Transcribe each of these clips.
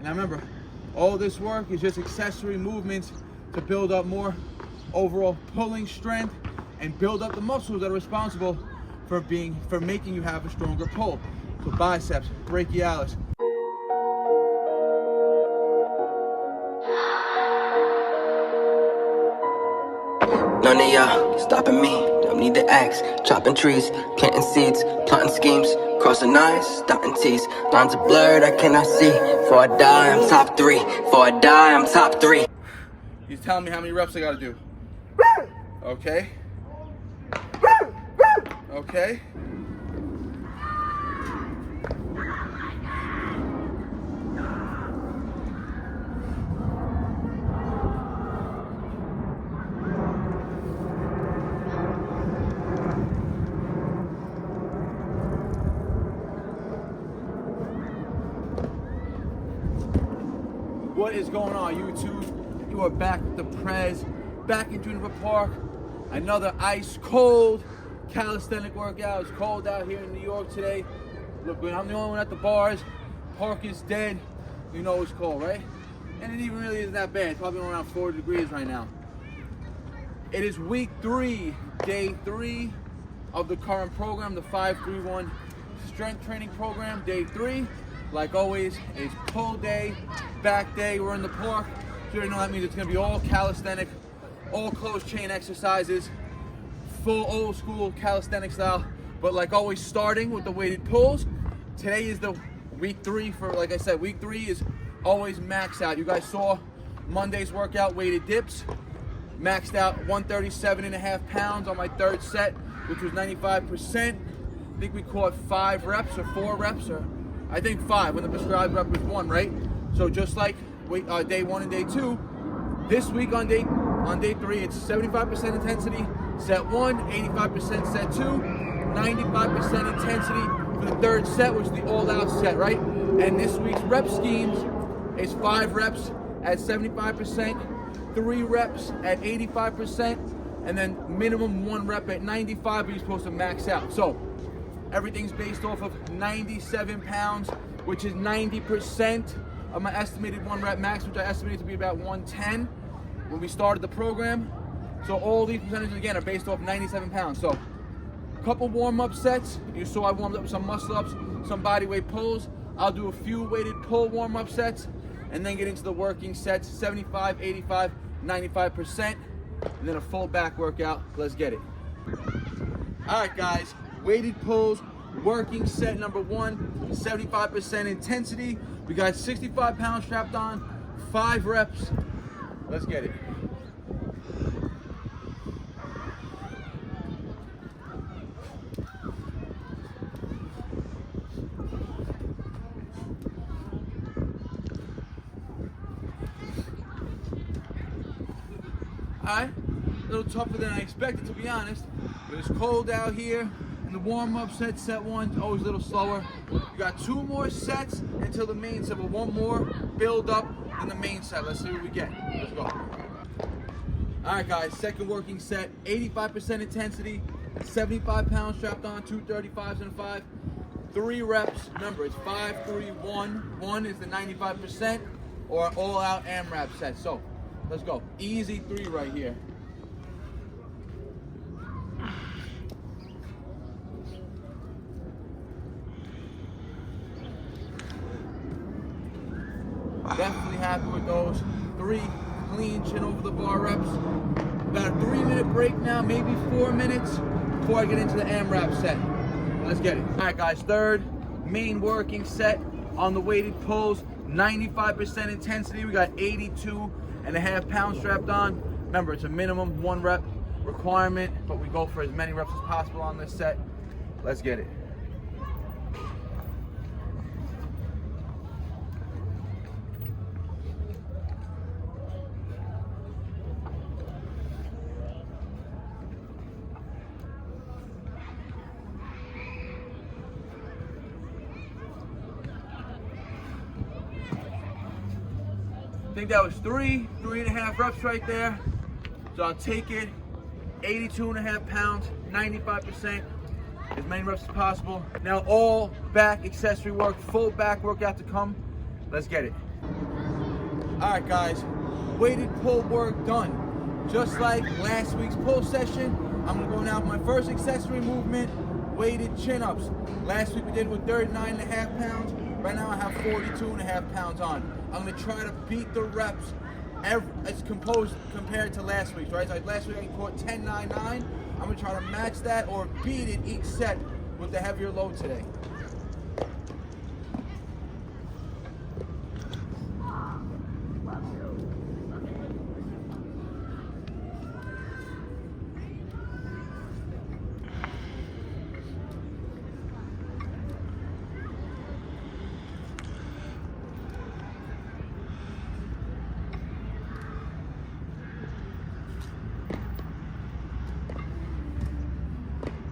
Now remember, all this work is just accessory movements to build up more overall pulling strength and build up the muscles that are responsible for making you have a stronger pull. So biceps, brachialis. None of y'all stopping me, don't need the axe. Chopping trees, planting seeds, plotting schemes, crossing lines, dotting T's. Lines are blurred, I cannot see. Before I die, I'm top 3. Before I die, I'm top 3. He's telling me how many reps I gotta do. Okay. Okay. What is going on, YouTube? You are back with the Prez, back in Juniper Park. Another ice cold calisthenic workout. It's cold out here in New York today. Look, I'm the only one at the bars. Park is dead. You know it's cold, right? And it even really isn't that bad. It's probably around 40 degrees right now. It is week 3, day 3 of the current program, the 5-3-1 strength training program, day 3. Like always, it's pull day, back day. We're in the park. So you know that means it's gonna be all calisthenic, all closed chain exercises, full old school calisthenic style. But like always, starting with the weighted pulls. Today is the week 3 for, like I said, week 3 is always max out. You guys saw Monday's workout, weighted dips. Maxed out 137.5 pounds on my 3rd set, which was 95%. I think we caught 5 reps or 4 reps, or I think 5 when the prescribed rep was 1, right? So just like day 1 and day 2, this week on day 3, it's 75% intensity, set 1, 85% set 2, 95% intensity for the 3rd set, which is the all-out set, right? And this week's rep schemes is 5 reps at 75%, 3 reps at 85%, and then minimum 1 rep at 95, but you're supposed to max out. So everything's based off of 97 pounds, which is 90% of my estimated 1 rep max, which I estimated to be about 110 when we started the program. So all these percentages again are based off 97 pounds. So a couple warm-up sets. You saw I warmed up with some muscle-ups, some body weight pulls. I'll do a few weighted pull warm-up sets and then get into the working sets, 75, 85, 95%, and then a full back workout. Let's get it. All right, guys. Weighted pulls, working set number 1, 75% intensity. We got 65 pounds strapped on, 5 reps. Let's get it. All right, a little tougher than I expected, to be honest, but it's cold out here. The warm-up set 1, always a little slower. You got 2 more sets until the main set, but 1 more build up in the main set. Let's see what we get. Let's go. All right, guys, 2nd working set, 85% intensity, 75 pounds strapped on, 2 35s and a 5, 3 reps. Remember, it's 5-3-1. 1 is the 95% or an all-out AMRAP set. So let's go. Easy 3 right here. Definitely happy with those 3 clean chin over the bar reps. About a 3-minute break now, maybe 4 minutes before I get into the AMRAP set. Let's get it. All right, guys, 3rd main working set on the weighted pulls, 95% intensity. We got 82.5 pounds strapped on. Remember, it's a minimum 1 rep requirement, but we go for as many reps as possible on this set. Let's get it. I think that was 3.5 reps right there. So I'll take it, 82.5 pounds, 95%, as many reps as possible. Now all back accessory work, full back workout to come. Let's get it. Alright guys, weighted pull work done. Just like last week's pull session, I'm gonna go now with my first accessory movement, weighted chin-ups. Last week we did with 39.5 pounds. Right now I have 42.5 pounds on. I'm gonna try to beat the reps as composed compared to last week's, right? So like last week I caught 10.99. I'm gonna try to match that or beat it each set with the heavier load today.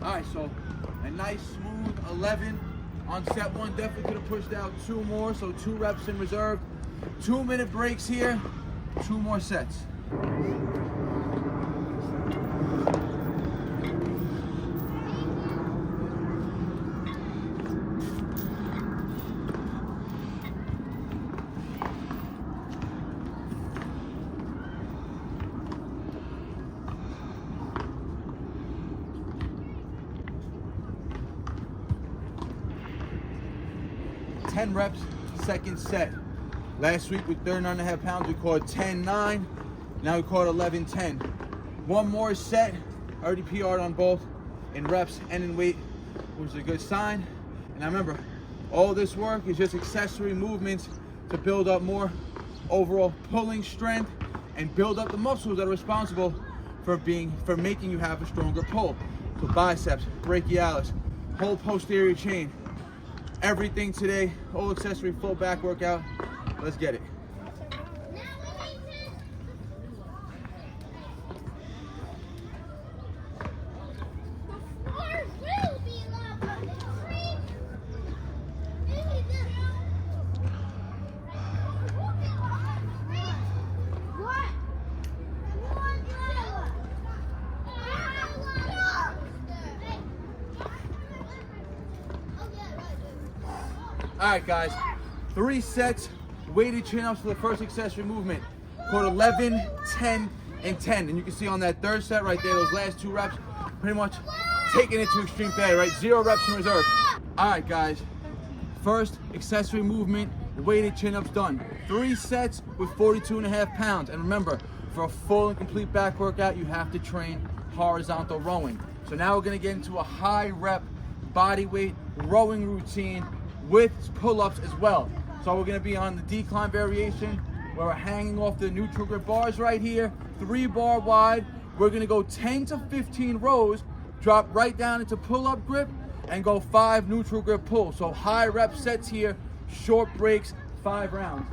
Alright, so a nice smooth 11 on set one. Definitely could have pushed out 2 more, so 2 reps in reserve. 2-minute breaks here, 2 more sets. 10 reps, second set. Last week with 39.5 pounds, we caught 10.9. Now we caught 11.10. 1 more set. Already PR'd on both in reps and in weight, which is a good sign. And now remember, all this work is just accessory movements to build up more overall pulling strength and build up the muscles that are responsible for making you have a stronger pull. So biceps, brachialis, whole posterior chain. Everything today, whole accessory full back workout. Let's get it. All right, guys, 3 sets, weighted chin-ups for the first accessory movement. Caught 11, 10, and 10. And you can see on that 3rd set right there, those last 2 reps, pretty much taking it to extreme failure, right? 0 reps in reserve. All right, guys, first accessory movement, weighted chin-ups done. 3 sets with 42.5 pounds. And remember, for a full and complete back workout, you have to train horizontal rowing. So now we're gonna get into a high rep body weight rowing routine with pull-ups as well. So we're gonna be on the decline variation where we're hanging off the neutral grip bars right here, 3 bar wide. We're gonna go 10 to 15 rows, drop right down into pull-up grip and go 5 neutral grip pull. So high rep sets here, short breaks, 5 rounds.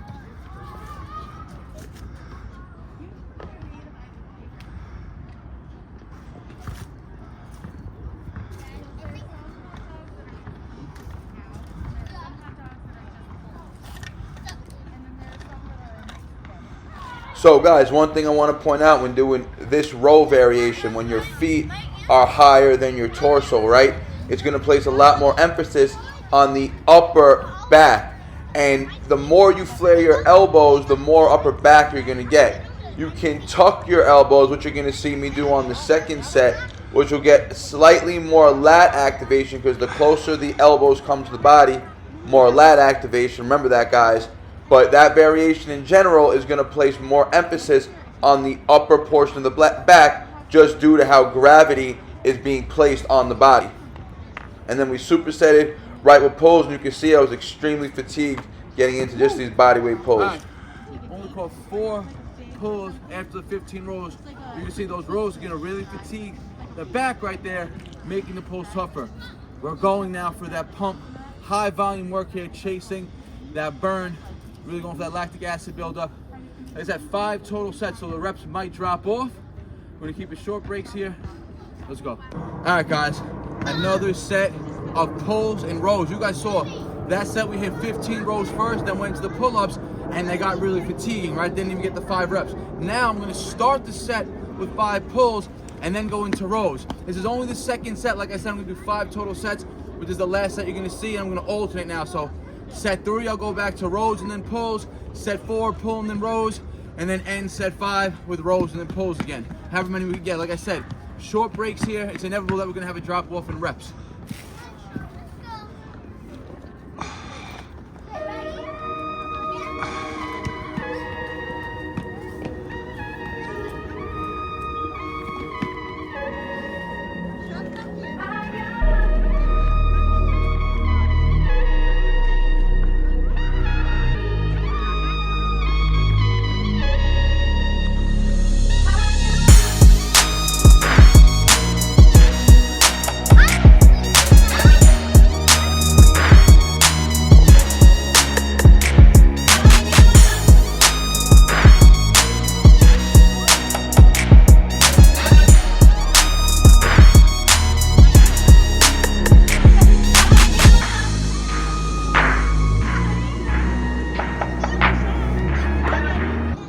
So guys, one thing I want to point out when doing this row variation, when your feet are higher than your torso, right? It's going to place a lot more emphasis on the upper back. And the more you flare your elbows, the more upper back you're going to get. You can tuck your elbows, which you're going to see me do on the 2nd set, which will get slightly more lat activation because the closer the elbows come to the body, more lat activation. Remember that, guys. But that variation in general is going to place more emphasis on the upper portion of the back just due to how gravity is being placed on the body. And then we supersetted right with pulls, and you can see I was extremely fatigued getting into just these bodyweight pulls. Right. Only caught 4 pulls after the 15 rows. You can see those rows are going to really fatigue the back right there, making the pulls tougher. We're going now for that pump, high volume work here, chasing that burn. Really going for that lactic acid buildup. Like I said, 5 total sets, so the reps might drop off. We're gonna keep it short breaks here. Let's go. All right, guys, another set of pulls and rows. You guys saw that set we hit 15 rows first, then went to the pull-ups, and they got really fatiguing, right? Didn't even get the 5 reps. Now I'm gonna start the set with 5 pulls and then go into rows. This is only the 2nd set. Like I said, I'm gonna do 5 total sets, which is the last set you're gonna see, and I'm gonna alternate now. So Set 3, I'll go back to rows and then pulls. Set 4, pull and then rows. And then end set 5 with rows and then pulls again. However many we get. Like I said, short breaks here. It's inevitable that we're gonna have a drop off in reps.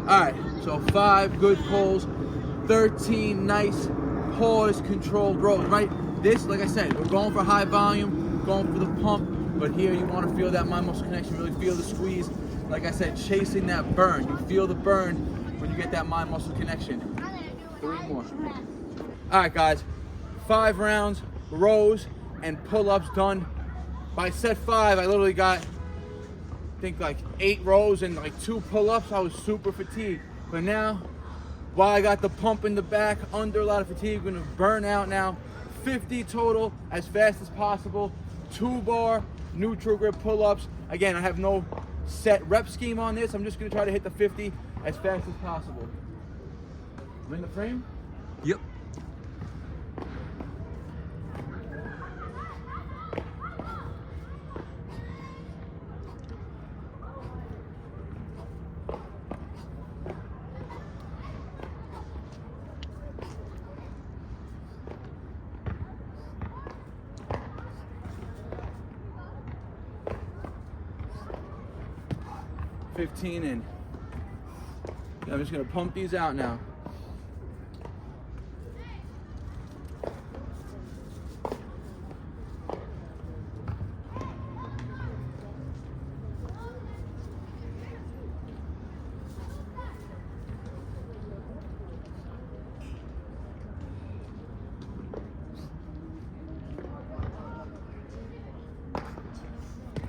Alright, so 5 good pulls, 13 nice pause controlled rows, right? This, like I said, we're going for high volume, going for the pump, but here you want to feel that mind muscle connection, really feel the squeeze. Like I said, chasing that burn. You feel the burn when you get that mind muscle connection. 3 more. Alright guys, 5 rounds, rows, and pull-ups done. By set 5, I literally got, I think like 8 rows and like 2 pull-ups. I was super fatigued. But now, while I got the pump in the back, under a lot of fatigue, I'm gonna burn out now. 50 total, as fast as possible. 2-bar neutral grip pull-ups. Again, I have no set rep scheme on this. I'm just gonna try to hit the 50 as fast as possible. I'm in the frame? Yep. In. I'm just gonna pump these out now.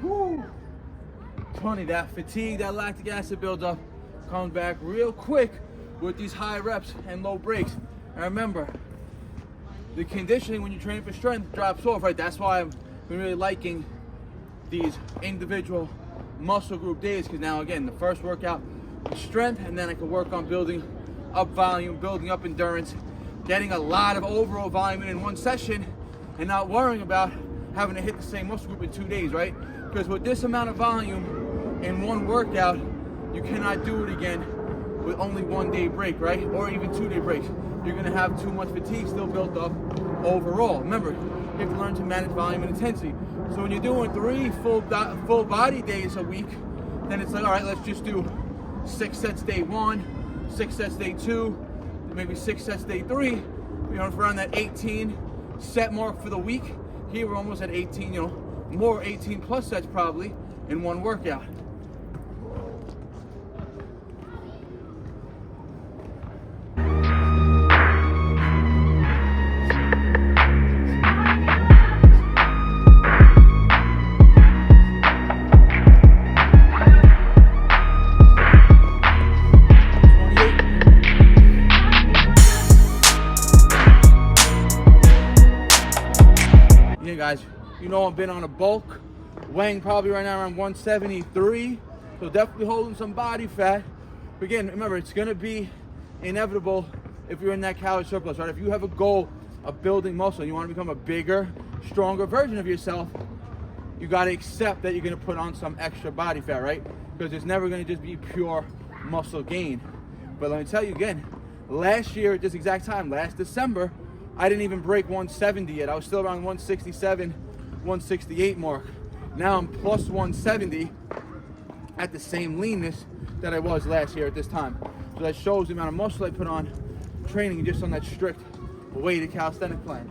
Woo. 20, that fatigue, that lactic acid buildup comes back real quick with these high reps and low breaks. And remember, the conditioning when you're training for strength drops off, right? That's why I've been really liking these individual muscle group days, because now again, the first workout is strength, and then I can work on building up volume, building up endurance, getting a lot of overall volume in one session, and not worrying about having to hit the same muscle group in 2 days, right? Because with this amount of volume in one workout, you cannot do it again with only 1 day break, right? Or even 2 day breaks. You're gonna have too much fatigue still built up overall. Remember, you have to learn to manage volume and intensity. So when you're doing 3 full body days a week, then it's like, all right, let's just do 6 sets day 1, 6 sets day 2, maybe 6 sets day 3. You know, around that 18 set mark for the week. Here we're almost at 18, you know, more 18 plus sets probably in one workout. Guys, you know I've been on a bulk, weighing probably right now around 173, so definitely holding some body fat. But again, remember, it's going to be inevitable if you're in that calorie surplus, right? If you have a goal of building muscle and you want to become a bigger, stronger version of yourself, you got to accept that you're going to put on some extra body fat, right? Because it's never going to just be pure muscle gain. But let me tell you again, last year at this exact time, last December, I didn't even break 170 yet. I was still around 167, 168 mark. Now I'm plus 170 at the same leanness that I was last year at this time. So that shows the amount of muscle I put on training just on that strict weighted calisthenic plan.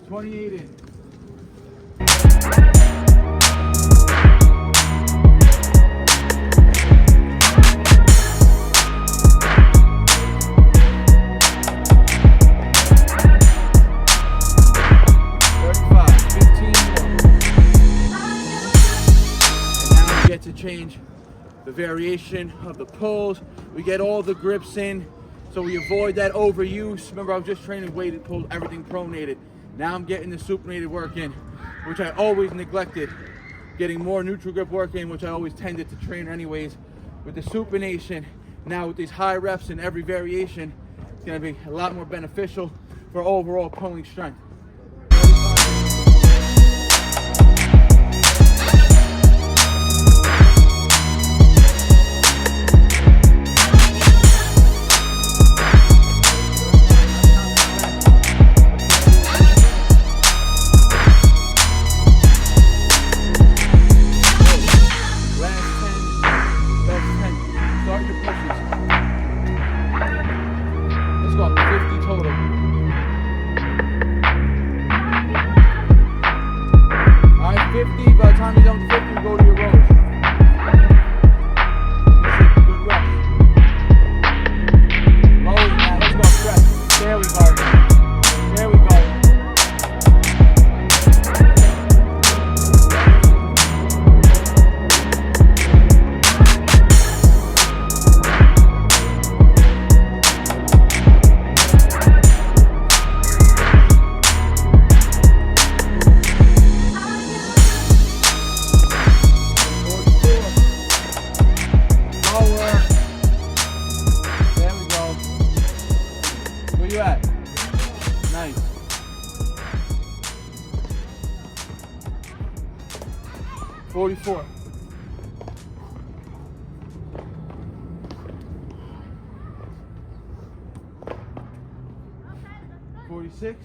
28 in. the variation of the pulls. We get all the grips in, so we avoid that overuse. Remember, I was just training weighted pulls, everything pronated. Now I'm getting the supinated work in, which I always neglected. Getting more neutral grip work in, which I always tended to train anyways. With the supination, now with these high reps in every variation, it's gonna be a lot more beneficial for overall pulling strength. Nice. 44. 46.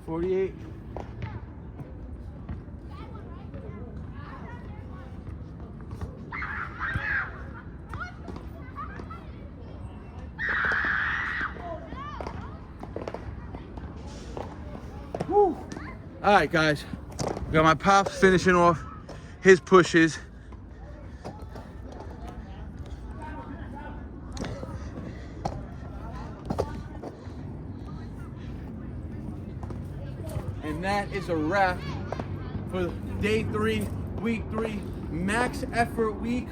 48. 'Woo. All right, guys. Got my pops finishing off his pushes. And that is a wrap for day 3, week 3, max effort week,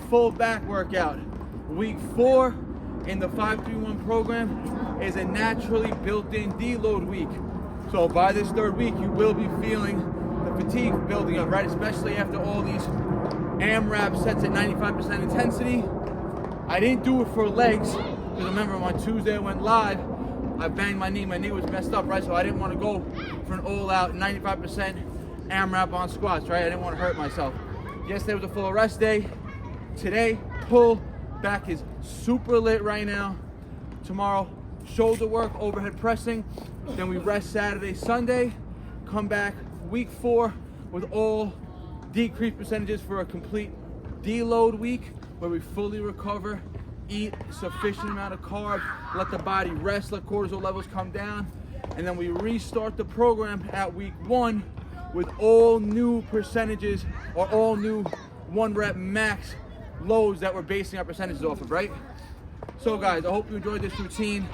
full back workout. Week 4 in the 5-3-1 program is a naturally built-in deload week. So by this 3rd week, you will be feeling the fatigue building up, right? Especially after all these AMRAP sets at 95% intensity. I didn't do it for legs, because remember on Tuesday I went live, I banged my knee was messed up, right? So I didn't want to go for an all-out 95% AMRAP on squats, right? I didn't want to hurt myself. Yesterday was a full rest day. Today, pull, back is super lit right now. Tomorrow, shoulder work, overhead pressing. Then we rest Saturday, Sunday. Come back week 4 with all decreased percentages for a complete deload week where we fully recover, eat sufficient amount of carbs, let the body rest, let cortisol levels come down, and then we restart the program at week 1 with all new percentages or all new 1 rep max loads that we're basing our percentages off of, right? So guys, I hope you enjoyed this routine.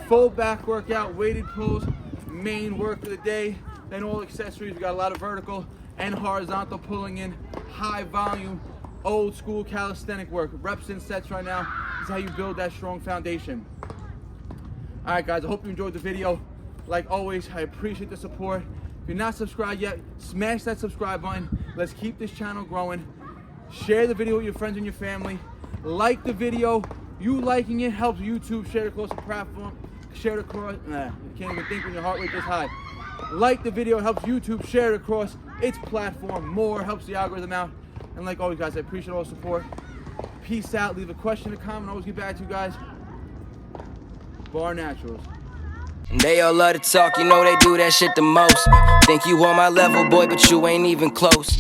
Full back workout, weighted pulls, main work of the day, then all accessories. We got a lot of vertical and horizontal pulling in, high volume, old school calisthenic work. Reps and sets right now is how you build that strong foundation. All right, guys, I hope you enjoyed the video. Like always, I appreciate the support. If you're not subscribed yet, smash that subscribe button. Let's keep this channel growing. Share the video with your friends and your family. Like the video. You liking it helps YouTube share it across the platform. Share it across, you can't even think when your heart rate is high. Like the video, it helps YouTube share it across its platform more, helps the algorithm out. And like always, guys, I appreciate all the support. Peace out. Leave a question, a comment. I'll always get back to you guys. Bar Naturals. They all love to talk, you know they do that shit the most. Think you on my level, boy, but you ain't even close.